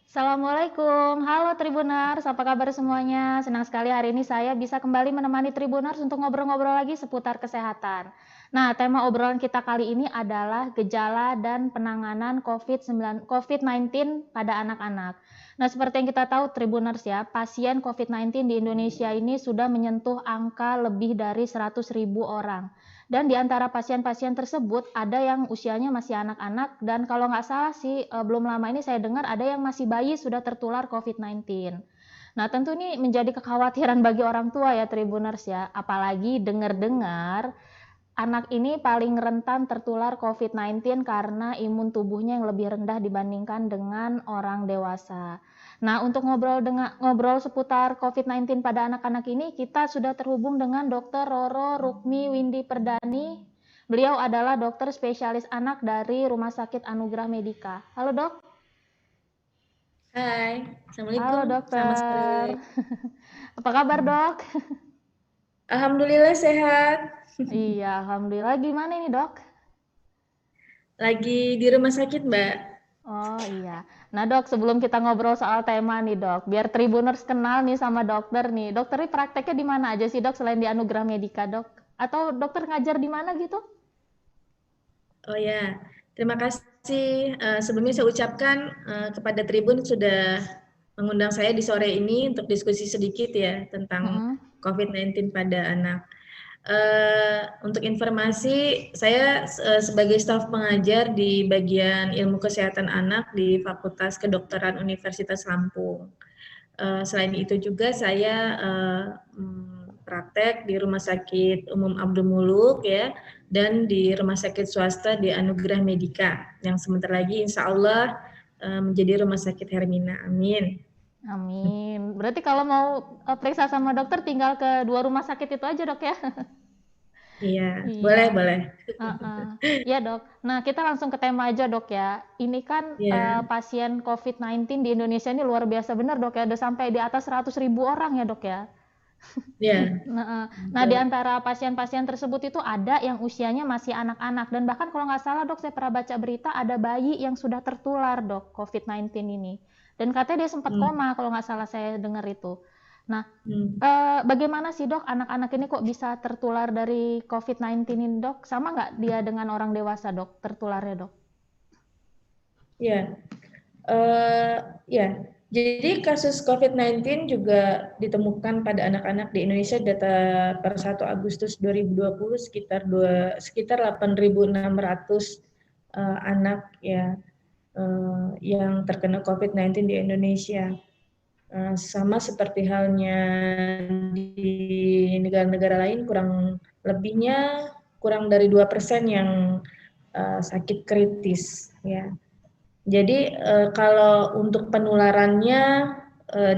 Assalamualaikum, halo Tribuners, apa kabar semuanya? Senang sekali hari ini saya bisa kembali menemani Tribuners untuk ngobrol-ngobrol lagi seputar kesehatan. Nah, tema obrolan kita kali ini adalah gejala dan penanganan COVID-19 pada anak-anak. Nah, seperti yang kita tahu Tribuners ya, pasien COVID-19 di Indonesia ini sudah menyentuh angka lebih dari 100.000 orang. Dan di antara pasien-pasien tersebut ada yang usianya masih anak-anak dan kalau nggak salah sih belum lama ini saya dengar ada yang masih bayi sudah tertular COVID-19. Nah tentu ini menjadi kekhawatiran bagi orang tua ya Tribuners ya, apalagi dengar-dengar anak ini paling rentan tertular COVID-19 karena imun tubuhnya yang lebih rendah dibandingkan dengan orang dewasa. Nah, untuk ngobrol seputar COVID-19 pada anak-anak ini, kita sudah terhubung dengan Dr. Roro Rukmi Windy Perdani. Beliau adalah dokter spesialis anak dari Rumah Sakit Anugerah Medika. Halo dok. Hai, Halo Assalamualaikum. Selamat dokter. sore. Apa kabar dok? Alhamdulillah sehat. Iya, alhamdulillah. Gimana ini dok? Lagi di rumah sakit, Mbak. Oh iya. Nah dok, sebelum kita ngobrol soal tema nih dok, biar Tribuners kenal nih sama dokter nih. Dokter ini prakteknya di mana aja sih dok selain di Anugerah Medika dok? Atau dokter ngajar di mana gitu? Oh ya, terima kasih. Sebelumnya saya ucapkan kepada Tribun sudah mengundang saya di sore ini untuk diskusi sedikit ya tentang Mm-mm. COVID-19 pada anak. Untuk informasi, saya sebagai staf pengajar di bagian ilmu kesehatan anak di Fakultas Kedokteran Universitas Lampung. Selain itu juga saya praktek di Rumah Sakit Umum Abdul Muluk ya, dan di Rumah Sakit Swasta di Anugerah Medika yang sebentar lagi insya Allah menjadi Rumah Sakit Hermina. Amin. Amin. Berarti kalau mau periksa sama dokter tinggal ke dua rumah sakit itu aja dok ya? Iya, boleh Iya. boleh. Heeh. Iya dok. Nah kita langsung ke tema aja dok ya. Ini kan Ya, pasien COVID-19 di Indonesia ini luar biasa benar dok ya. Udah sampai di atas 100.000 orang ya dok ya. ya, Nah, di betul. antara pasien-pasien tersebut itu ada yang usianya masih anak-anak dan bahkan kalau nggak salah dok, saya pernah baca berita ada bayi yang sudah tertular dok COVID-19 ini. Dan katanya dia sempat Hmm, koma kalau nggak salah saya dengar itu. Nah, hmm. bagaimana sih dok anak-anak ini kok bisa tertular dari COVID-19 ini dok? Sama nggak dia dengan orang dewasa dok tertularnya dok? Ya, eh, ya. Jadi kasus COVID-19 juga ditemukan pada anak-anak di Indonesia. Data per 1 Agustus 2020 sekitar 8.600 anak ya yang terkena COVID-19 di Indonesia. Sama seperti halnya di negara-negara lain, kurang dari 2% yang sakit kritis ya. Jadi kalau untuk penularannya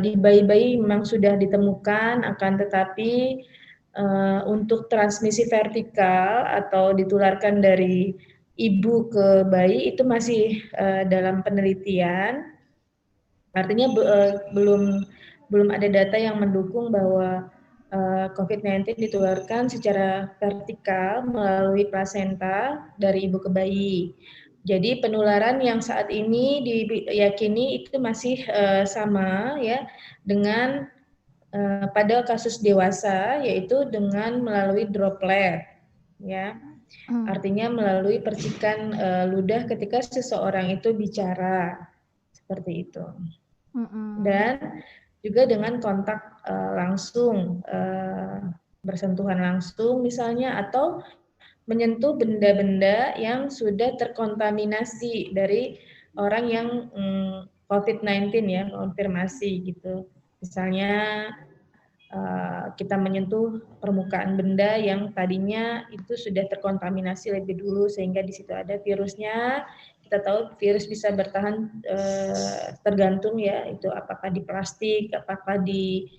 di bayi-bayi memang sudah ditemukan, akan tetapi untuk transmisi vertikal atau ditularkan dari ibu ke bayi itu masih dalam penelitian. Artinya belum ada data yang mendukung bahwa COVID-19 ditularkan secara vertikal melalui plasenta dari ibu ke bayi. Jadi penularan yang saat ini diyakini itu masih sama ya dengan pada kasus dewasa, yaitu dengan melalui droplet ya. Hmm. Artinya melalui percikan ludah ketika seseorang itu bicara seperti itu. Mm-mm. Dan juga dengan kontak langsung, bersentuhan langsung misalnya, atau menyentuh benda-benda yang sudah terkontaminasi dari orang yang COVID-19 ya, konfirmasi gitu. Misalnya kita menyentuh permukaan benda yang tadinya itu sudah terkontaminasi lebih dulu sehingga di situ ada virusnya. Kita tahu virus bisa bertahan tergantung ya itu apakah di plastik, apakah di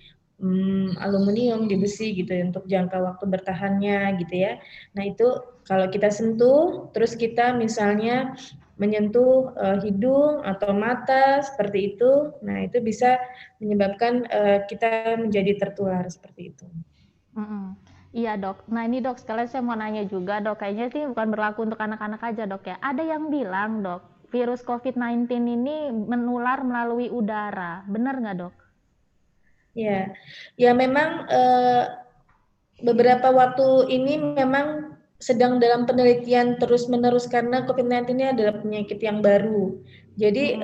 aluminium, di besi gitu ya, untuk jangka waktu bertahannya gitu ya. Nah itu kalau kita sentuh, terus kita misalnya menyentuh hidung atau mata seperti itu, nah itu bisa menyebabkan kita menjadi tertular seperti itu. Mm-mm. Iya dok. Nah ini dok, sekalian saya mau nanya juga dok. Kayaknya sih bukan berlaku untuk anak-anak aja dok ya. Ada yang bilang dok, virus COVID-19 ini menular melalui udara. Benar nggak, Dok? Ya, ya memang beberapa waktu ini memang sedang dalam penelitian terus-menerus karena COVID-19 ini adalah penyakit yang baru. Jadi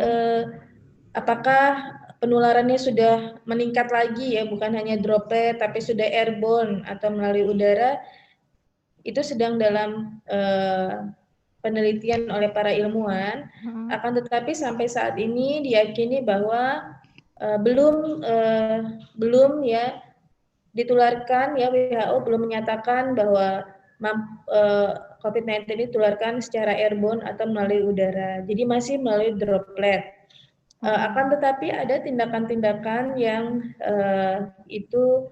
apakah penularannya sudah meningkat lagi ya, bukan hanya droplet tapi sudah airborne atau melalui udara, itu sedang dalam penelitian oleh para ilmuwan. Akan tetapi sampai saat ini diyakini bahwa belum ya ditularkan, ya WHO belum menyatakan bahwa COVID-19 ini ditularkan secara airborne atau melalui udara. Jadi masih melalui droplet. Akan tetapi ada tindakan-tindakan yang itu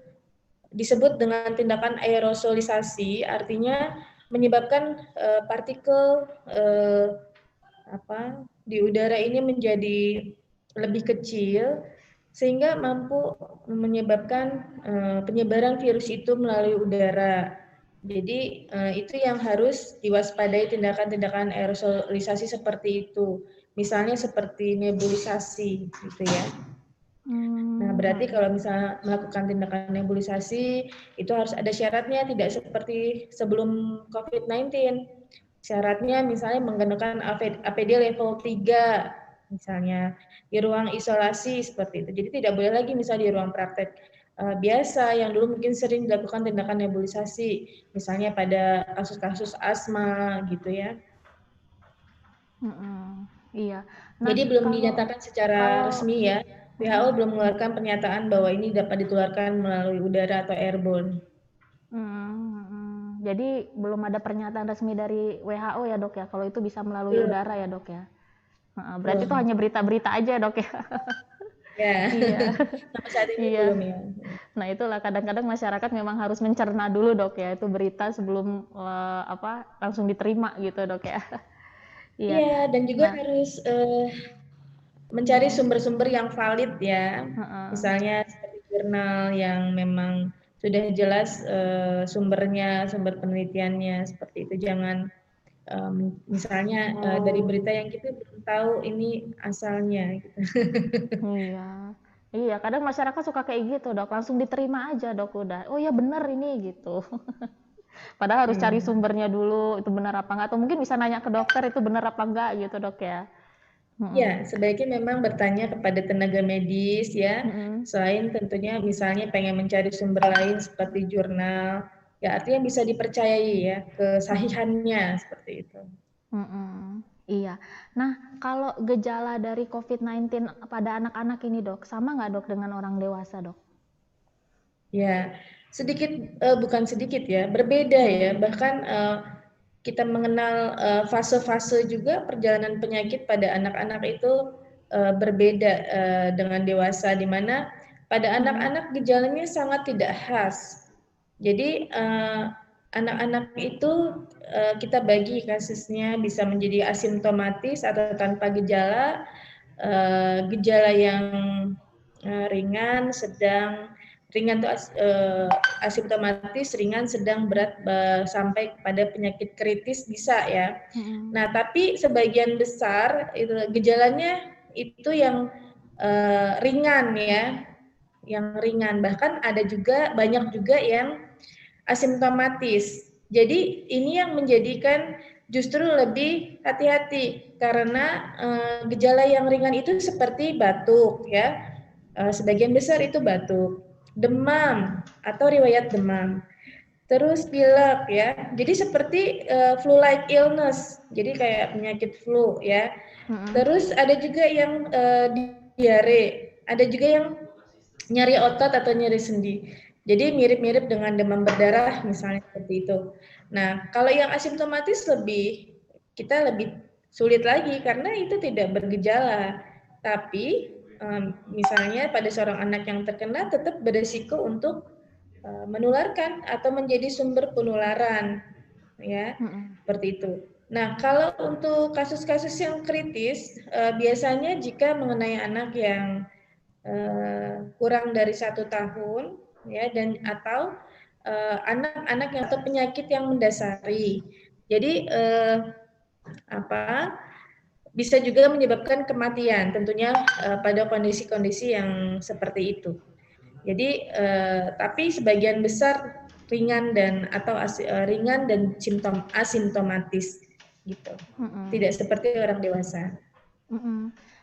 disebut dengan tindakan aerosolisasi, artinya menyebabkan partikel di udara ini menjadi lebih kecil sehingga mampu menyebabkan penyebaran virus itu melalui udara. Jadi itu yang harus diwaspadai, tindakan-tindakan aerosolisasi seperti itu. Misalnya seperti nebulisasi gitu ya. Nah, berarti kalau misalnya melakukan tindakan nebulisasi itu harus ada syaratnya, tidak seperti sebelum COVID-19. Syaratnya misalnya menggunakan APD level 3 misalnya di ruang isolasi seperti itu. Jadi tidak boleh lagi misalnya di ruang praktek biasa yang dulu mungkin sering dilakukan tindakan nebulisasi, misalnya pada kasus-kasus asma gitu ya. Iya. Nah, jadi belum dinyatakan secara resmi ya, WHO belum mengeluarkan pernyataan bahwa ini dapat ditularkan melalui udara atau airborne. Jadi belum ada pernyataan resmi dari WHO ya, Dok ya, kalau itu bisa melalui udara ya, Dok ya. Berarti itu hanya berita-berita aja, Dok ya. Ya. Iya. Sampai saat ini iya. belum ya. Nah, itulah kadang-kadang masyarakat memang harus mencerna dulu, Dok ya, itu berita sebelum langsung diterima gitu, Dok ya. Iya, dan juga harus mencari sumber-sumber yang valid ya. Misalnya seperti jurnal yang memang sudah jelas sumbernya, sumber penelitiannya seperti itu. Jangan misalnya dari berita yang kita belum tahu ini asalnya gitu. Iya. Iya, kadang masyarakat suka kayak gitu, Dok. Langsung diterima aja, Dok, udah. Oh ya bener ini gitu. Padahal harus cari sumbernya dulu, itu benar apa enggak, atau mungkin bisa nanya ke dokter itu benar apa enggak gitu, Dok ya. Ya, sebaiknya memang bertanya kepada tenaga medis ya. Selain tentunya misalnya pengen mencari sumber lain seperti jurnal, ya artinya bisa dipercayai ya kesahihannya seperti itu. Iya. Nah, kalau gejala dari COVID-19 pada anak-anak ini, Dok, sama nggak, Dok, dengan orang dewasa, Dok? Ya, sedikit bukan sedikit ya, berbeda ya. Bahkan kita mengenal fase-fase juga perjalanan penyakit pada anak-anak itu berbeda dengan dewasa, di mana pada anak-anak gejalanya sangat tidak khas. Jadi anak-anak itu kita bagi kasusnya bisa menjadi asimptomatis atau tanpa gejala, gejala yang ringan, sedang. Ringan itu asimptomatis, ringan, sedang, berat, sampai kepada penyakit kritis bisa ya. Nah, tapi sebagian besar itu gejalanya itu yang ringan ya, yang ringan. Bahkan ada juga banyak juga yang asimptomatis. Jadi ini yang menjadikan justru lebih hati-hati karena gejala yang ringan itu seperti batuk ya, sebagian besar itu batuk, demam atau riwayat demam, terus pilek ya. Jadi seperti flu-like illness, jadi kayak penyakit flu ya. Terus ada juga yang diare, ada juga yang nyeri otot atau nyeri sendi. Jadi mirip-mirip dengan demam berdarah misalnya seperti itu. Nah, kalau yang asimptomatis kita lebih sulit lagi karena itu tidak bergejala. Tapi misalnya pada seorang anak yang terkena tetap beresiko untuk menularkan atau menjadi sumber penularan, ya, seperti itu. Nah, kalau untuk kasus-kasus yang kritis, biasanya jika mengenai anak yang kurang dari 1 tahun, ya, dan atau anak-anak yang atau penyakit yang mendasari. Jadi bisa juga menyebabkan kematian, tentunya pada kondisi-kondisi yang seperti itu. Jadi, tapi sebagian besar ringan dan ringan dan asimptomatis gitu. Tidak seperti orang dewasa.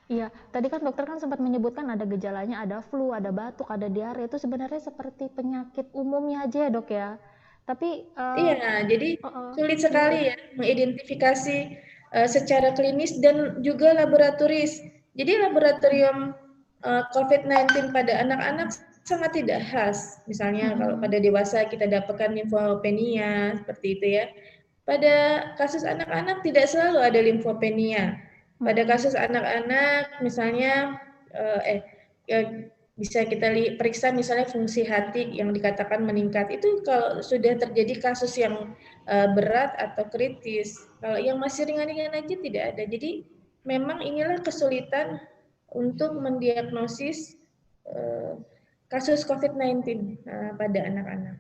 Iya, tadi kan dokter kan sempat menyebutkan ada gejalanya, ada flu, ada batuk, ada diare. Itu sebenarnya seperti penyakit umumnya aja ya dok ya. Tapi Iya, jadi sulit sekali ya mengidentifikasi secara klinis dan juga laboratoris. Jadi laboratorium COVID-19 pada anak-anak sangat tidak khas. Misalnya kalau pada dewasa kita dapatkan limfopenia seperti itu ya. Pada kasus anak-anak tidak selalu ada limfopenia. Pada kasus anak-anak misalnya bisa kita periksa misalnya fungsi hati yang dikatakan meningkat. Itu kalau sudah terjadi kasus yang berat atau kritis. Kalau yang masih ringan-ringan aja tidak ada. Jadi memang inilah kesulitan untuk mendiagnosis kasus COVID-19 pada anak-anak.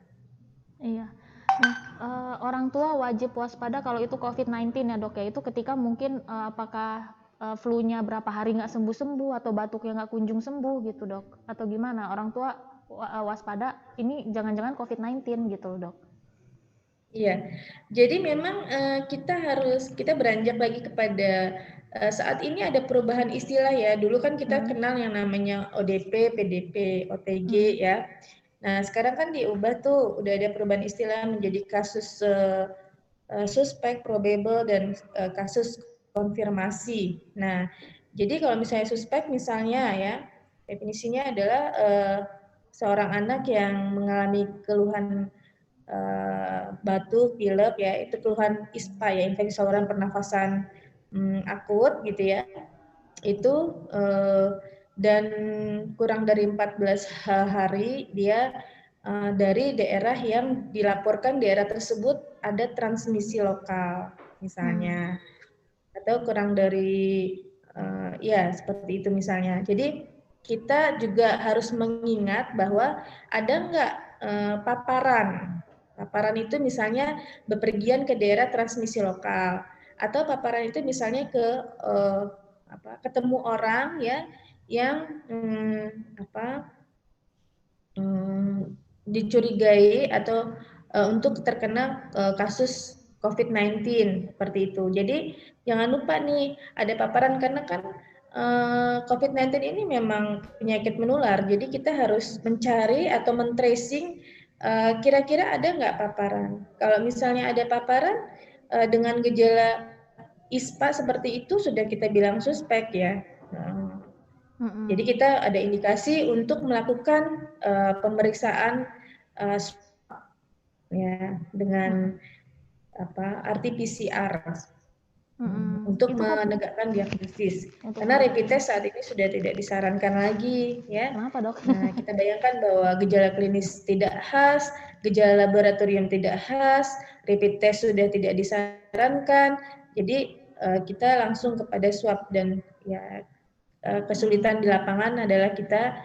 Iya. Nah, orang tua wajib waspada kalau itu COVID-19 ya dok ya. Itu ketika mungkin apakah flu-nya berapa hari nggak sembuh-sembuh atau batuknya nggak kunjung sembuh gitu dok. Atau gimana? Orang tua waspada ini jangan-jangan COVID-19 gitu dok. Iya, jadi memang kita beranjak lagi kepada saat ini ada perubahan istilah ya. Dulu kan kita kenal yang namanya ODP, PDP, OTG ya. Nah sekarang kan diubah tuh, udah ada perubahan istilah menjadi kasus suspek, probable, dan kasus konfirmasi. Nah jadi kalau misalnya suspek misalnya ya, definisinya adalah seorang anak yang mengalami keluhan batuk, pilek ya, itu keluhan ISPA ya, infeksi saluran pernafasan akut gitu ya. Itu dan kurang dari 14 hari dia dari daerah yang dilaporkan daerah tersebut ada transmisi lokal misalnya. Atau kurang dari ya seperti itu misalnya. Jadi kita juga harus mengingat bahwa ada nggak paparan. Paparan itu misalnya bepergian ke daerah transmisi lokal, atau paparan itu misalnya ke ketemu orang ya yang dicurigai atau untuk terkena kasus COVID-19 seperti itu. Jadi jangan lupa nih ada paparan karena kan COVID-19 ini memang penyakit menular. Jadi kita harus mencari atau men-tracing kira-kira ada nggak paparan. Kalau misalnya ada paparan dengan gejala ISPA seperti itu sudah kita bilang suspek ya. Jadi kita ada indikasi untuk melakukan pemeriksaan ya dengan RT-PCR untuk menegakkan diagnosis. Karena rapid test saat ini sudah tidak disarankan lagi ya. Kenapa dok? Nah kita bayangkan bahwa gejala klinis tidak khas, gejala laboratorium tidak khas, rapid test sudah tidak disarankan. Jadi kita langsung kepada swab dan ya kesulitan di lapangan adalah kita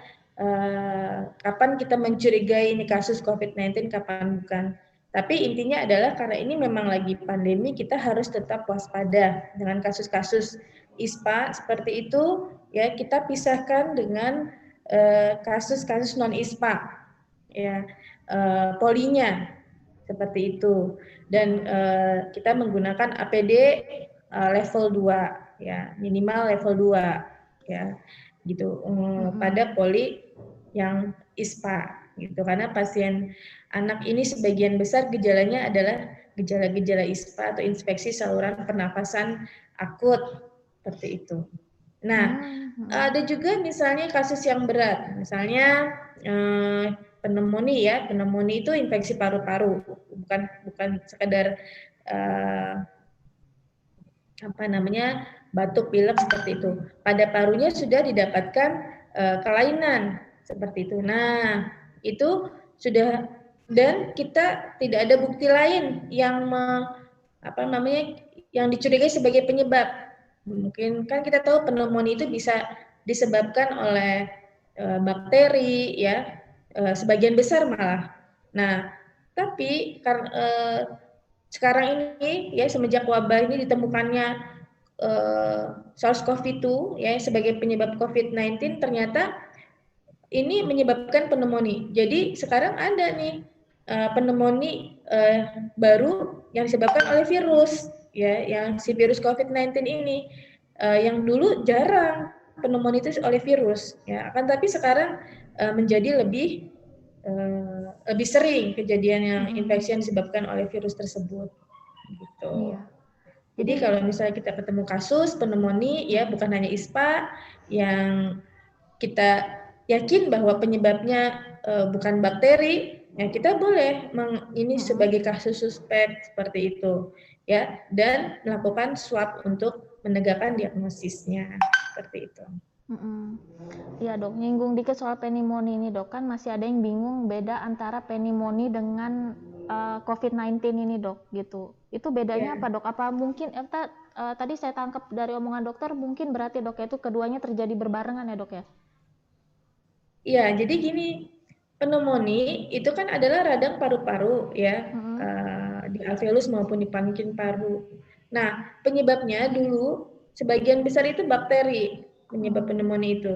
kapan kita mencurigai ini kasus COVID-19, kapan bukan. Tapi intinya adalah karena ini memang lagi pandemi, kita harus tetap waspada dengan kasus-kasus ISPA seperti itu. Ya kita pisahkan dengan kasus-kasus non ISPA, ya polinya seperti itu. Dan kita menggunakan APD level 2, ya minimal level 2. Ya gitu pada poli yang ISPA gitu, karena pasien anak ini sebagian besar gejalanya adalah gejala-gejala ISPA atau infeksi saluran pernafasan akut seperti itu. Nah ada juga misalnya kasus yang berat, misalnya pneumonia ya, pneumonia itu infeksi paru-paru, bukan sekedar batuk pilek seperti itu. Pada parunya sudah didapatkan kelainan seperti itu. Nah, itu sudah, dan kita tidak ada bukti lain yang yang dicurigai sebagai penyebab. Mungkin kan kita tahu pneumonia itu bisa disebabkan oleh bakteri ya, sebagian besar malah. Nah, tapi sekarang ini ya semenjak wabah ini ditemukannya SARS-CoV-2 ya sebagai penyebab COVID-19 ternyata ini menyebabkan pneumonia. Jadi sekarang ada nih pneumonia baru yang disebabkan oleh virus ya, yang si virus COVID-19 ini yang dulu jarang pneumonia itu oleh virus ya, akan tapi sekarang menjadi lebih sering kejadian yang infeksi yang disebabkan oleh virus tersebut gitu. Iya. Jadi kalau misalnya kita ketemu kasus pneumonia ya bukan hanya ISPA yang kita yakin bahwa penyebabnya bukan bakteri, ya kita boleh ini sebagai kasus suspek seperti itu, ya, dan melakukan swab untuk menegakkan diagnosisnya seperti itu. Iya dok, nyinggung dikit soal pneumonia ini dok, kan masih ada yang bingung beda antara pneumonia dengan COVID-19 ini dok, gitu. Itu bedanya apa dok? Apa mungkin tadi saya tangkap dari omongan dokter, mungkin berarti dok itu keduanya terjadi berbarengan ya dok ya? Iya, jadi gini, pneumonia itu kan adalah radang paru-paru ya, di alveolus maupun di pankreas paru. Nah, penyebabnya dulu sebagian besar itu bakteri penyebab pneumonia itu.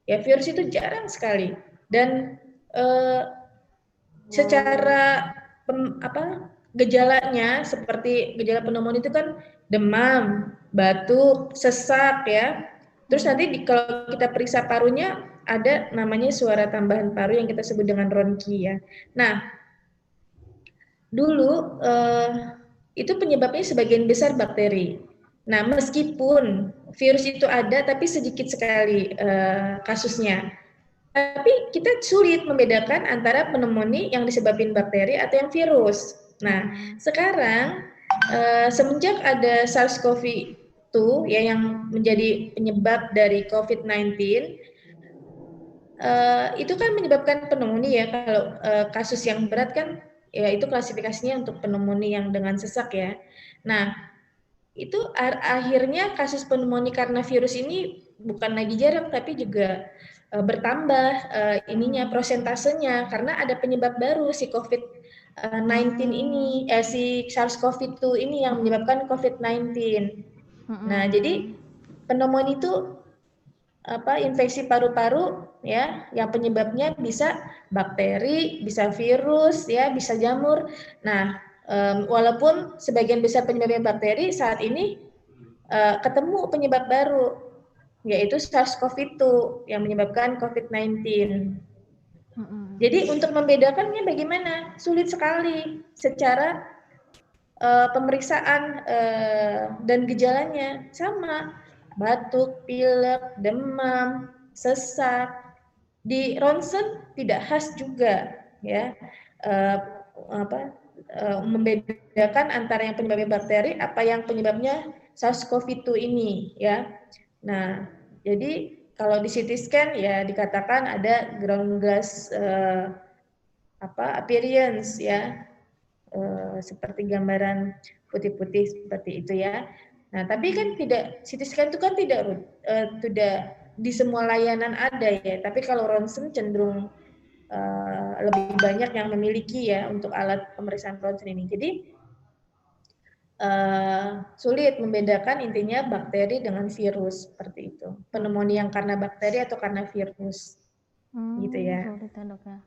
Ya, virus itu jarang sekali dan secara gejalanya seperti gejala pneumonia itu kan demam, batuk, sesak ya. Terus nanti kalau kita periksa parunya ada namanya suara tambahan paru yang kita sebut dengan ronki ya. Nah, dulu itu penyebabnya sebagian besar bakteri. Nah, meskipun virus itu ada tapi sedikit sekali kasusnya. Tapi kita sulit membedakan antara pneumonia yang disebabkan bakteri atau yang virus. Nah, sekarang semenjak ada SARS-CoV-2 ya yang menjadi penyebab dari COVID-19, itu kan menyebabkan pneumonia ya. Kalau kasus yang berat kan ya itu klasifikasinya untuk pneumonia yang dengan sesak ya. Nah, itu akhirnya kasus pneumonia karena virus ini bukan lagi jarang tapi juga bertambah ininya prosentasenya karena ada penyebab baru si COVID-19 ini si SARS-CoV-2 ini yang menyebabkan COVID-19. Nah, jadi pneumonia itu infeksi paru-paru ya yang penyebabnya bisa bakteri, bisa virus ya, bisa jamur. Nah, walaupun sebagian besar penyebabnya bakteri, saat ini ketemu penyebab baru yaitu SARS-CoV-2 yang menyebabkan COVID-19. Jadi untuk membedakannya bagaimana? Sulit sekali secara pemeriksaan dan gejalanya sama, batuk, pilek, demam, sesak. Di ronsen tidak khas juga ya membedakan antara yang penyebabnya bakteri apa yang penyebabnya SARS-CoV-2 ini ya. Nah, jadi kalau di CT scan ya dikatakan ada ground glass appearance ya, seperti gambaran putih-putih seperti itu ya. Nah, tapi kan tidak CT scan itu kan tidak di semua layanan ada ya. Tapi kalau ronsen cenderung lebih banyak yang memiliki ya untuk alat pemeriksaan ronsen ini. Jadi sulit membedakan intinya bakteri dengan virus seperti itu. Pneumonia yang karena bakteri atau karena virus, gitu ya. Sulit ya dok ya.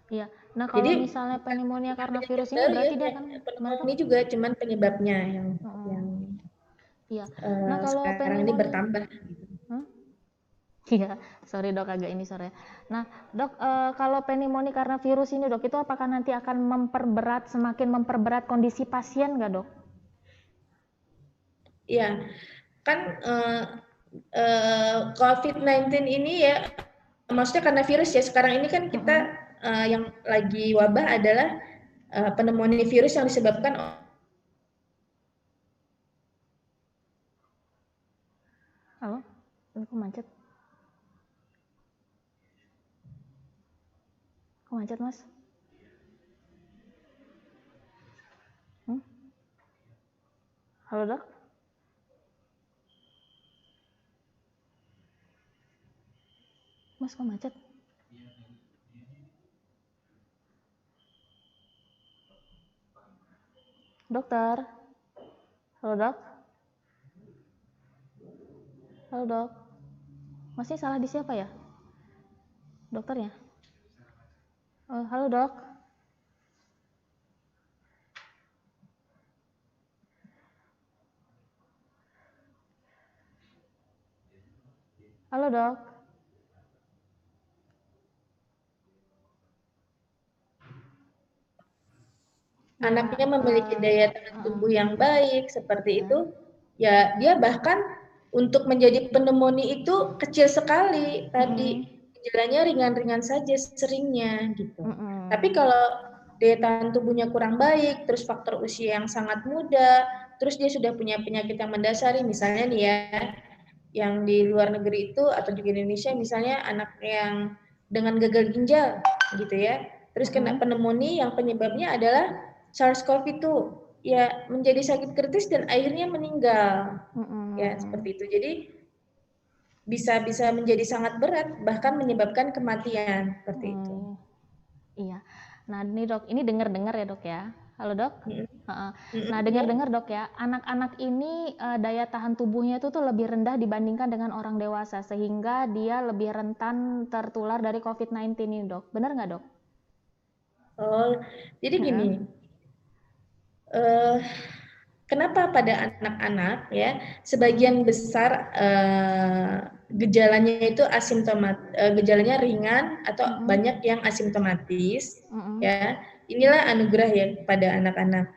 Iya. Nah kalau Jadi, misalnya pneumonia karena virus ini berarti dia kan pneumonia juga cuman penyebabnya yang iya. Nah kalau sekarang ini bertambah. Iya, sorry dok agak ini sore. Nah dok, kalau pneumonia karena virus ini dok, itu apakah nanti akan semakin memperberat kondisi pasien nggak dok? Iya, kan COVID-19 ini ya, maksudnya karena virus ya, sekarang ini kan kita yang lagi wabah adalah pneumonia virus yang disebabkan Halo, kok macet? Kok macet mas? Halo dok? Mas kok macet? Dokter? Halo dok? Halo dok, masih salah di siapa ya? Dokternya? Oh, halo dok. Halo dok. Ya, Anaknya memiliki daya tahan tubuh yang baik, seperti ya. itu, ya dia bahkan untuk menjadi pneumonia itu kecil sekali tadi. Gejalanya ringan-ringan saja seringnya gitu. Tapi kalau daya tahan tubuhnya kurang baik, terus faktor usia yang sangat muda, terus dia sudah punya penyakit yang mendasari, misalnya nih ya, yang di luar negeri itu atau juga di Indonesia misalnya anak yang dengan gagal ginjal gitu ya, terus kena pneumonia yang penyebabnya adalah SARS-CoV-2, ya menjadi sakit kritis dan akhirnya meninggal, ya seperti itu. Jadi bisa menjadi sangat berat, bahkan menyebabkan kematian seperti itu. Iya. Nah, ini dok, ini dengar-dengar ya dok ya. Halo dok. Nah, Ya. dengar-dengar dok ya, anak-anak ini daya tahan tubuhnya itu tuh lebih rendah dibandingkan dengan orang dewasa, sehingga dia lebih rentan tertular dari COVID-19 ini dok. Benar nggak dok? Oh, jadi gini, kenapa pada anak-anak ya sebagian besar gejalanya itu gejalanya ringan atau banyak yang asimptomatis, ya inilah anugerah ya pada anak-anak.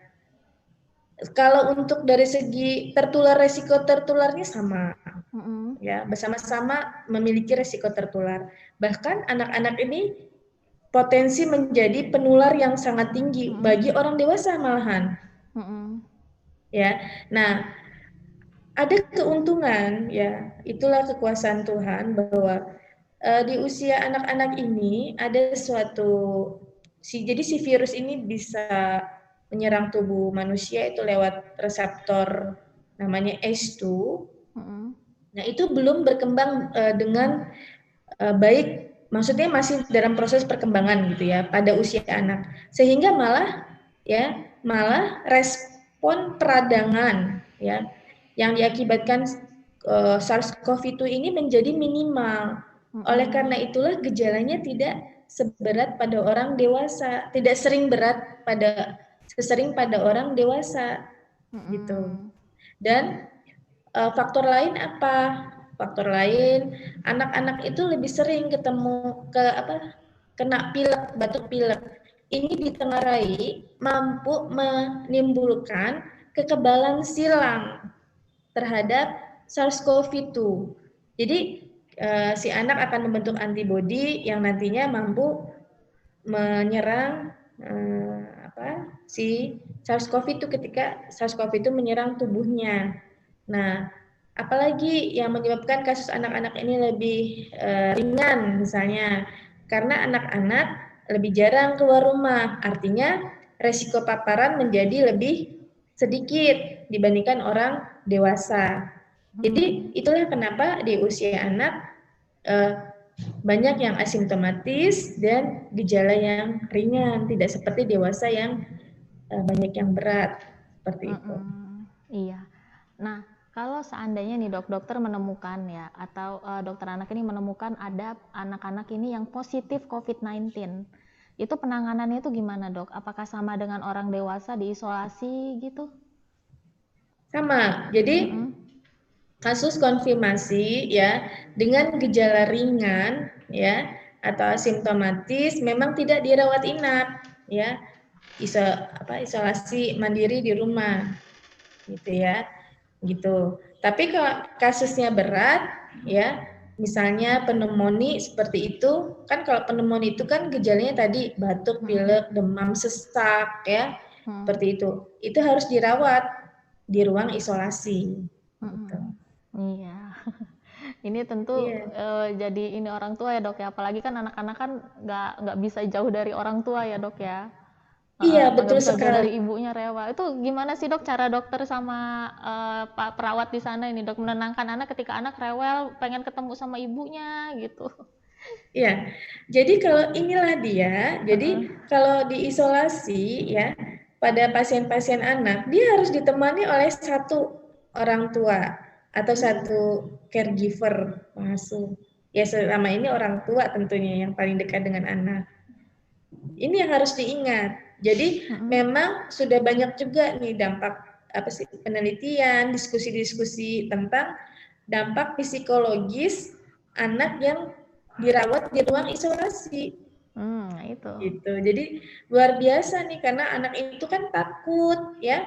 Kalau untuk dari segi resiko tertularnya sama, ya bersama-sama memiliki resiko tertular. Bahkan anak-anak ini potensi menjadi penular yang sangat tinggi bagi orang dewasa malahan. Ya, nah ada keuntungan ya, itulah kekuasaan Tuhan bahwa di usia anak-anak ini ada jadi si virus ini bisa menyerang tubuh manusia itu lewat reseptor namanya ACE2. Nah itu belum berkembang dengan baik, maksudnya masih dalam proses perkembangan gitu ya pada usia anak, sehingga malah respon peradangan ya yang diakibatkan SARS-CoV-2 ini menjadi minimal. Oleh karena itulah gejalanya tidak seberat pada orang dewasa, tidak sesering pada orang dewasa gitu. Dan faktor lain apa? Faktor lain, anak-anak itu lebih sering kena pilek, batuk pilek. Ini ditengarai mampu menimbulkan kekebalan silang terhadap SARS-CoV-2. Jadi si anak akan membentuk antibodi yang nantinya mampu menyerang si SARS-CoV-2 ketika SARS-CoV-2 menyerang tubuhnya. Nah, apalagi yang menyebabkan kasus anak-anak ini lebih ringan misalnya karena anak-anak lebih jarang keluar rumah, artinya resiko paparan menjadi lebih sedikit dibandingkan orang dewasa. Jadi itulah kenapa di usia anak banyak yang asimptomatis dan gejala yang ringan, tidak seperti dewasa yang banyak yang berat seperti itu. Iya. Nah, kalau seandainya nih dokter menemukan ya, atau dokter anak ini menemukan ada anak-anak ini yang positif COVID-19, itu penanganannya itu gimana dok? Apakah sama dengan orang dewasa diisolasi gitu? Sama, jadi kasus konfirmasi ya dengan gejala ringan ya atau asimptomatis memang tidak dirawat inap ya, isolasi mandiri di rumah gitu ya. Gitu. Tapi kalau kasusnya berat ya, misalnya pneumonia seperti itu, kan kalau pneumonia itu kan gejalanya tadi batuk, pilek, demam, sesak ya. Seperti itu. Itu harus dirawat di ruang isolasi. Gitu. Iya. Ini tentu jadi ini orang tua ya dok ya, apalagi kan anak-anak kan nggak bisa jauh dari orang tua ya dok ya. Iya, betul bisa sekali. dari ibunya rewel. Itu gimana sih dok cara dokter sama pak perawat di sana ini dok menenangkan anak ketika anak rewel pengen ketemu sama ibunya gitu? Iya, jadi kalau inilah dia, jadi kalau diisolasi ya pada pasien-pasien anak dia harus ditemani oleh satu orang tua. atau satu caregiver pengasuh. Ya selama ini orang tua tentunya yang paling dekat dengan anak. Ini yang harus diingat. Jadi memang sudah banyak juga nih dampak penelitian, diskusi-diskusi tentang dampak psikologis anak yang dirawat di ruang isolasi. Itu. Gitu. Jadi luar biasa nih karena anak itu kan takut ya.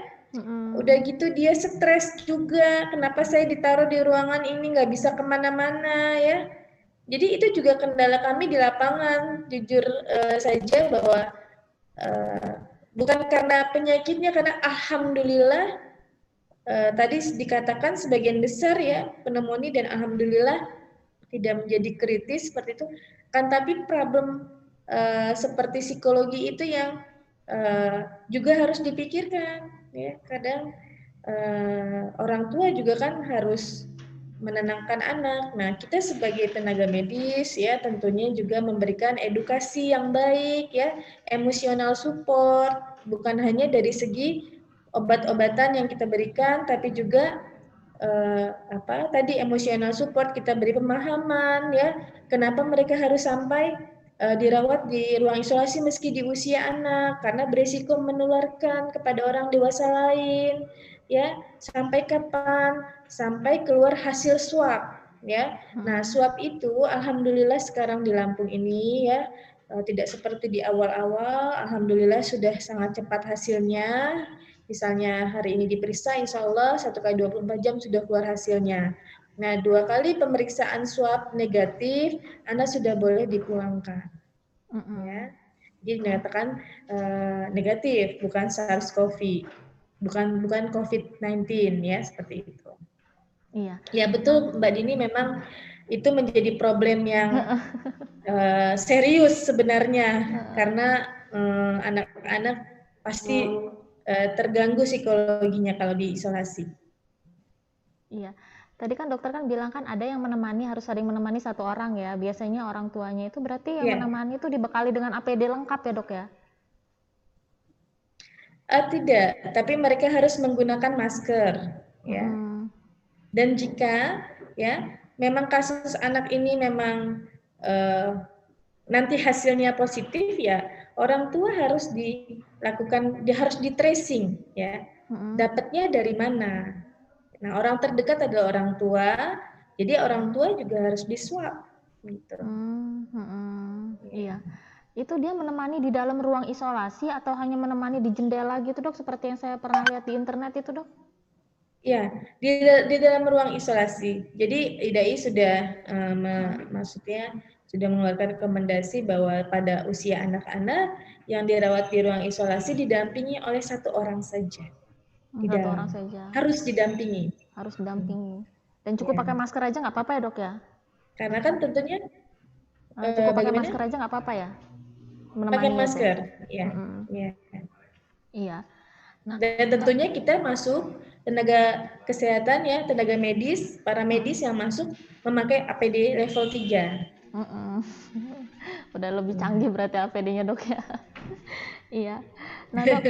Udah gitu dia stres juga. Kenapa saya ditaruh di ruangan ini nggak bisa kemana-mana ya? Jadi itu juga kendala kami di lapangan. Jujur saja bahwa bukan karena penyakitnya, karena alhamdulillah tadi dikatakan sebagian besar ya pneumonia dan alhamdulillah tidak menjadi kritis seperti itu. Kan tapi problem seperti psikologi itu yang juga harus dipikirkan ya. Kadang orang tua juga kan harus menenangkan anak. Nah, kita sebagai tenaga medis ya tentunya juga memberikan edukasi yang baik ya, emotional support, bukan hanya dari segi obat-obatan yang kita berikan, tapi juga tadi emotional support, kita beri pemahaman ya, kenapa mereka harus sampai dirawat di ruang isolasi meski di usia anak, karena berisiko menularkan kepada orang dewasa lain ya, sampai kapan? Sampai keluar hasil swab ya. Nah, swab itu alhamdulillah sekarang di Lampung ini ya tidak seperti di awal-awal, alhamdulillah sudah sangat cepat hasilnya. Misalnya hari ini diperiksa, insya Allah 1 kali 24 jam sudah keluar hasilnya. Nah, 2 kali pemeriksaan swab negatif, Anda sudah boleh dipulangkan. Ya. Jadi dinyatakan negatif, bukan SARS-CoV, bukan COVID-19 ya, seperti itu. Iya. Ya betul Mbak Dini, memang itu menjadi problem yang serius sebenarnya, karena anak-anak pasti terganggu psikologinya kalau diisolasi. Iya. Tadi kan dokter kan bilang kan ada yang menemani, harus saling menemani satu orang ya. Biasanya orang tuanya itu berarti yang menemani itu dibekali dengan APD lengkap ya dok ya? Tidak, tapi mereka harus menggunakan masker ya. Dan jika ya memang kasus anak ini memang nanti hasilnya positif ya, orang tua harus harus di tracing ya. Dapatnya dari mana? Nah, orang terdekat adalah orang tua, jadi orang tua juga harus di swab gitu. Iya. Itu dia menemani di dalam ruang isolasi atau hanya menemani di jendela gitu dok, seperti yang saya pernah lihat di internet itu dok? Ya, di dalam ruang isolasi. Jadi IDAI sudah maksudnya sudah mengeluarkan rekomendasi bahwa pada usia anak-anak yang dirawat di ruang isolasi didampingi oleh 1 orang saja. Satu orang saja. Harus didampingi. Harus didampingi. Dan cukup pakai masker aja nggak apa-apa ya dok ya? Karena kan tentunya cukup pakai masker aja nggak apa-apa ya? Pakai masker, ya. Iya. Nah, dan tentunya kita masuk tenaga kesehatan ya, tenaga medis, para medis yang masuk memakai APD level 3. Udah lebih canggih berarti APD-nya dok ya. Iya. Nah dok.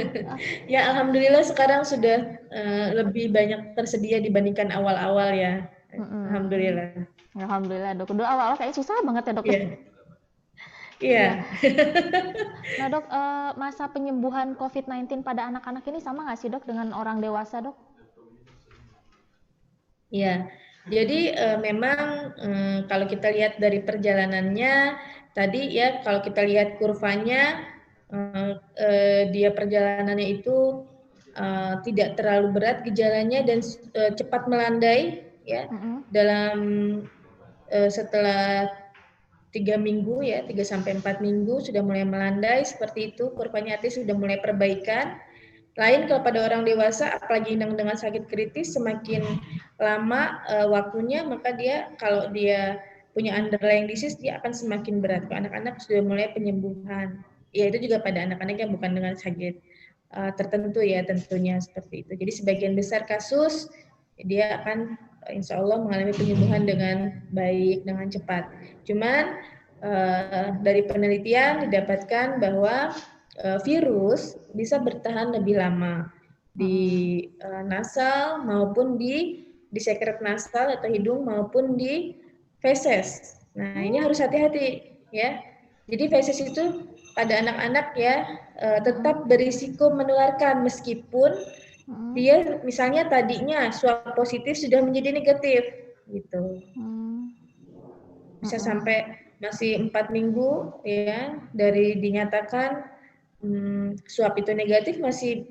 Ya alhamdulillah sekarang sudah lebih banyak tersedia dibandingkan awal-awal ya. Alhamdulillah. Alhamdulillah dok. Dulu awal-awal kayak susah banget ya dok. Iya. Nah dok, masa penyembuhan COVID-19 pada anak-anak ini sama nggak sih dok dengan orang dewasa dok? Iya. Jadi memang kalau kita lihat dari perjalanannya tadi ya, kalau kita lihat kurvanya dia perjalanannya itu tidak terlalu berat gejalanya dan cepat melandai ya dalam setelah 3 minggu ya, 3-4 minggu sudah mulai melandai seperti itu, kurvanya artinya sudah mulai perbaikan. Lain kalau pada orang dewasa, apalagi dengan sakit kritis, semakin lama waktunya, maka dia kalau dia punya underlying disease, dia akan semakin berat. Kalau anak-anak sudah mulai penyembuhan. Ya itu juga pada anak-anak yang bukan dengan sakit tertentu ya tentunya seperti itu. Jadi sebagian besar kasus, dia akan insya Allah mengalami penyembuhan dengan baik, dengan cepat. Cuman dari penelitian didapatkan bahwa virus bisa bertahan lebih lama di nasal maupun di di sekret nasal atau hidung maupun di feses. Nah, ini harus hati-hati ya. Jadi feses itu pada anak-anak ya tetap berisiko menularkan meskipun dia misalnya tadinya swab positif sudah menjadi negatif gitu. Bisa sampai masih 4 minggu ya dari dinyatakan swab itu negatif masih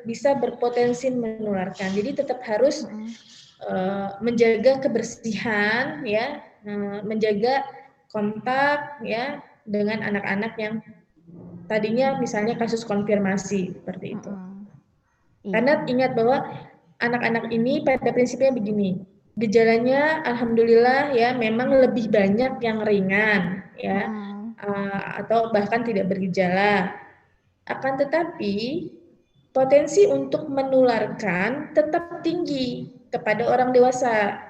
bisa berpotensi menularkan. Jadi tetap harus menjaga kebersihan ya, menjaga kontak ya dengan anak-anak yang tadinya misalnya kasus konfirmasi seperti itu. Karena ingat bahwa anak-anak ini pada prinsipnya begini, gejalanya alhamdulillah ya memang lebih banyak yang ringan ya, atau bahkan tidak bergejala. Akan tetapi potensi untuk menularkan tetap tinggi kepada orang dewasa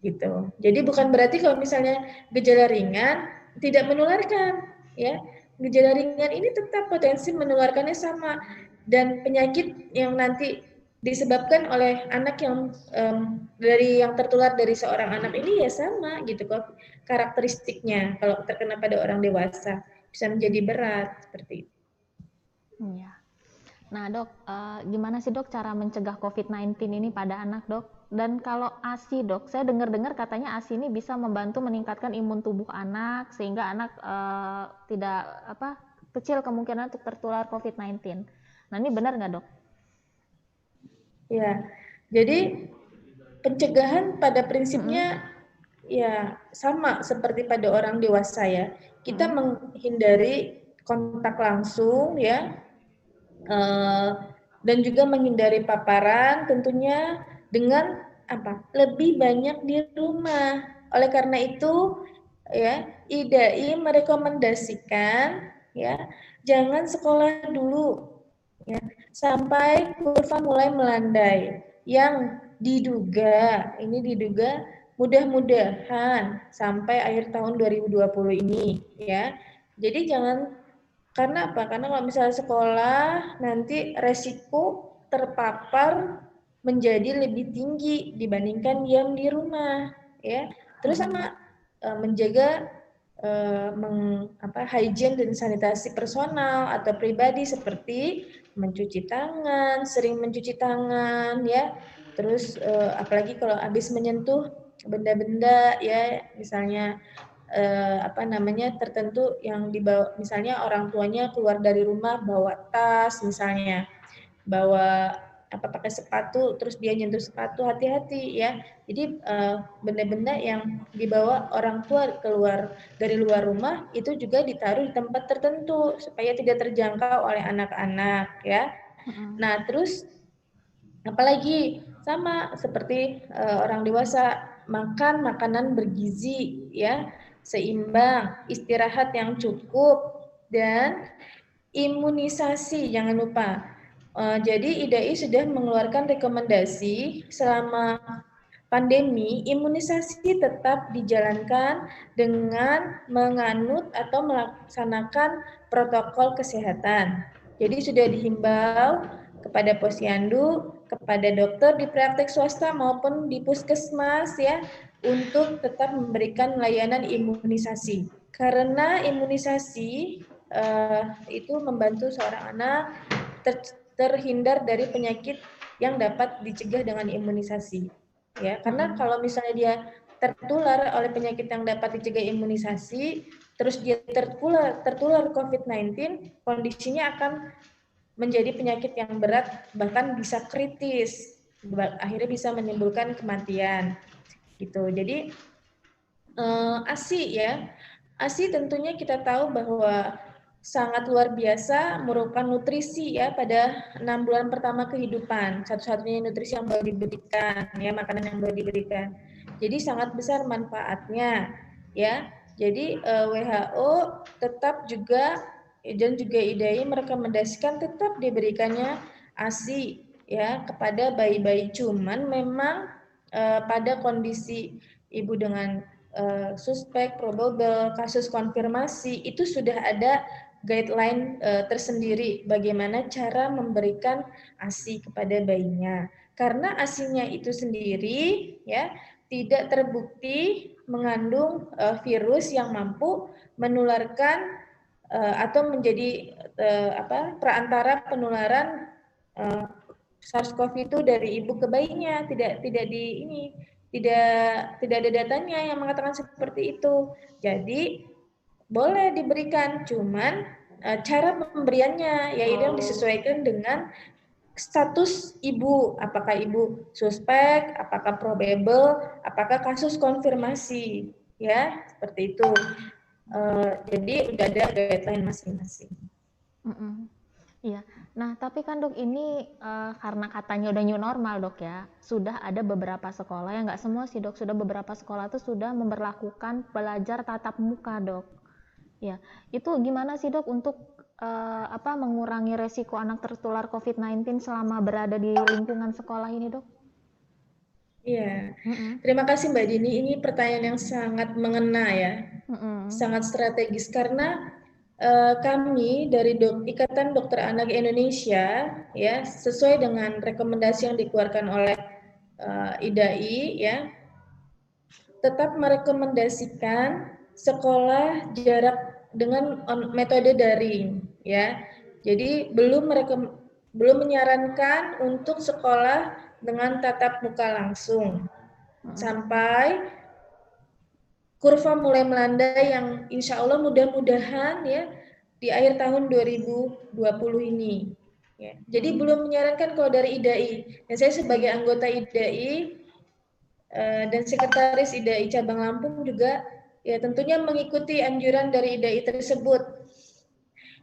gitu. Jadi bukan berarti kalau misalnya gejala ringan tidak menularkan ya. Gejala ringan ini tetap potensi menularkannya sama, dan penyakit yang nanti disebabkan oleh anak yang dari yang tertular dari seorang anak ini ya sama gitu kok karakteristiknya. Kalau terkena pada orang dewasa bisa menjadi berat seperti itu. Iya. Nah dok, gimana sih dok cara mencegah COVID-19 ini pada anak dok? Dan kalau ASI dok, saya dengar-dengar katanya ASI ini bisa membantu meningkatkan imun tubuh anak sehingga anak tidak kecil kemungkinan untuk tertular COVID-19. Nah ini benar nggak dok? Ya, jadi pencegahan pada prinsipnya ya sama seperti pada orang dewasa ya. Kita menghindari kontak langsung ya, dan juga menghindari paparan tentunya dengan lebih banyak di rumah. Oleh karena itu ya IDAI merekomendasikan ya jangan sekolah dulu ya sampai kurva mulai melandai, yang diduga mudah-mudahan sampai akhir tahun 2020 ini ya. Jadi jangan, karena apa? Karena kalau misalnya sekolah nanti resiko terpapar menjadi lebih tinggi dibandingkan diam di rumah ya. Terus sama menjaga hygiene dan sanitasi personal atau pribadi seperti mencuci tangan, sering mencuci tangan ya. Terus apalagi kalau habis menyentuh benda-benda ya, misalnya tertentu yang dibawa, misalnya orang tuanya keluar dari rumah bawa tas, misalnya bawa pakai sepatu, terus dia nyentuh sepatu, hati-hati ya. Jadi benda-benda yang dibawa orang tua keluar dari luar rumah itu juga ditaruh di tempat tertentu supaya tidak terjangkau oleh anak-anak ya. Nah terus apalagi sama seperti orang dewasa, makan makanan bergizi ya, seimbang, istirahat yang cukup, dan imunisasi jangan lupa. Jadi IDAI sudah mengeluarkan rekomendasi selama pandemi, imunisasi tetap dijalankan dengan menganut atau melaksanakan protokol kesehatan. Jadi sudah dihimbau kepada posyandu, kepada dokter di praktek swasta maupun di puskesmas ya, untuk tetap memberikan layanan imunisasi. Karena imunisasi itu membantu seorang anak terhindar dari penyakit yang dapat dicegah dengan imunisasi. Ya, karena kalau misalnya dia tertular oleh penyakit yang dapat dicegah imunisasi, terus dia tertular COVID-19, kondisinya akan menjadi penyakit yang berat, bahkan bisa kritis, akhirnya bisa menimbulkan kematian. Gitu. Jadi ASI ya, ASI tentunya kita tahu bahwa sangat luar biasa merupakan nutrisi ya pada 6 bulan pertama kehidupan, satu-satunya nutrisi yang boleh diberikan ya, makanan yang boleh diberikan. Jadi sangat besar manfaatnya ya. Jadi WHO tetap juga dan juga IDAI merekomendasikan tetap diberikannya ASI ya kepada bayi-bayi, cuman memang pada kondisi ibu dengan suspek, probable, kasus konfirmasi, itu sudah ada guideline tersendiri bagaimana cara memberikan ASI kepada bayinya. karena ASINya itu sendiri ya tidak terbukti mengandung virus yang mampu menularkan atau menjadi perantara penularan SARS-CoV itu dari ibu ke bayinya, tidak ada datanya yang mengatakan seperti itu. Jadi boleh diberikan, cuman cara pemberiannya yaitu yang disesuaikan dengan status ibu, apakah ibu suspek, apakah probable, apakah kasus konfirmasi, ya seperti itu. Jadi udah ada guideline masing-masing. Iya. Nah, tapi kan dok ini karena katanya udah new normal dok ya, sudah ada beberapa sekolah, ya nggak semua sih dok, sudah beberapa sekolah tuh sudah memberlakukan belajar tatap muka dok. Ya, itu gimana sih dok untuk mengurangi resiko anak tertular COVID-19 selama berada di lingkungan sekolah ini dok? Iya, terima kasih Mbak Dini. Ini pertanyaan yang sangat mengena ya, sangat strategis karena kami dari Ikatan Dokter Anak Indonesia ya sesuai dengan rekomendasi yang dikeluarkan oleh IDAI ya tetap merekomendasikan sekolah jarak dengan metode daring ya. Jadi belum menyarankan untuk sekolah dengan tatap muka langsung sampai kurva mulai melandai yang insya Allah mudah-mudahan ya di akhir tahun 2020 ini. Ya. Jadi belum menyarankan kalau dari IDAI. Dan saya sebagai anggota IDAI dan sekretaris IDAI cabang Lampung juga ya tentunya mengikuti anjuran dari IDAI tersebut.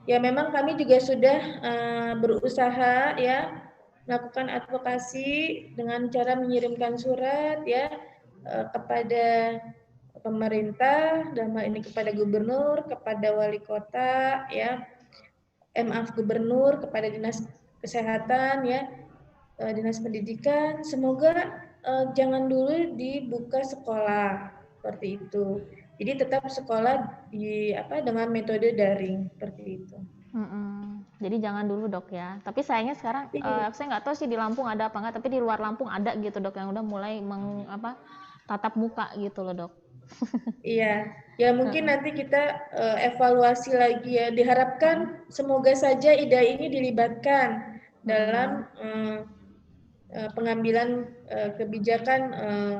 Ya memang kami juga sudah berusaha ya melakukan advokasi dengan cara mengirimkan surat ya kepada pemerintah, dalam hal ini kepada gubernur, kepada wali kota ya, gubernur, kepada dinas kesehatan ya, dinas pendidikan, semoga jangan dulu dibuka sekolah seperti itu. Jadi tetap sekolah dengan metode daring seperti itu. Jadi jangan dulu dok ya. Tapi sayangnya sekarang saya nggak tahu sih di Lampung ada apa nggak, tapi di luar Lampung ada gitu dok yang udah mulai tatap muka gitu loh dok. Iya, ya mungkin nanti kita evaluasi lagi ya. Diharapkan semoga saja IDAI ini dilibatkan dalam pengambilan kebijakan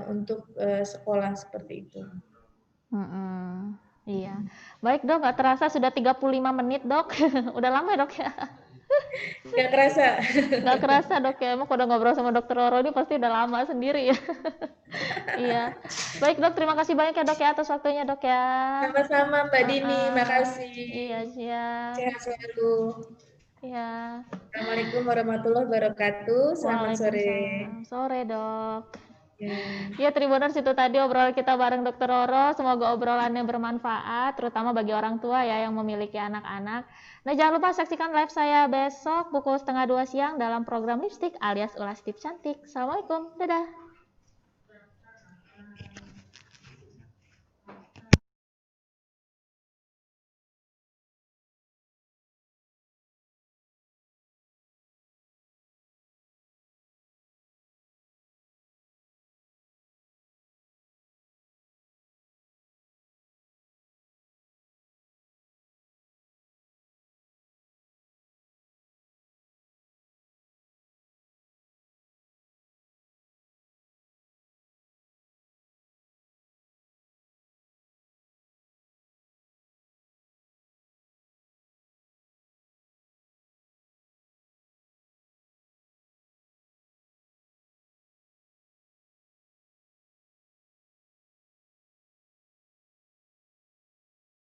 untuk sekolah seperti itu. Iya, baik dok, nggak terasa sudah 35 menit dok. Udah lama ya dok ya? Nggak kerasa. Nggak kerasa dok ya, emang kalau ngobrol sama dokter Roro ini pasti udah lama sendiri ya. Iya, baik dok, terima kasih banyak ya dok ya atas waktunya dok ya. Sama-sama Mbak Dini, makasih. Iya, siap. Sehat selalu. Iya. Assalamualaikum warahmatullahi wabarakatuh. Selamat sore. Sore dok. Ya, Tribuners, itu tadi obrolan kita bareng Dr. Roro. Semoga obrolannya bermanfaat, terutama bagi orang tua ya yang memiliki anak-anak. Nah, jangan lupa saksikan live saya besok pukul 1:30 siang dalam program Lipstick alias Ulas Tips Cantik. Assalamualaikum, dadah.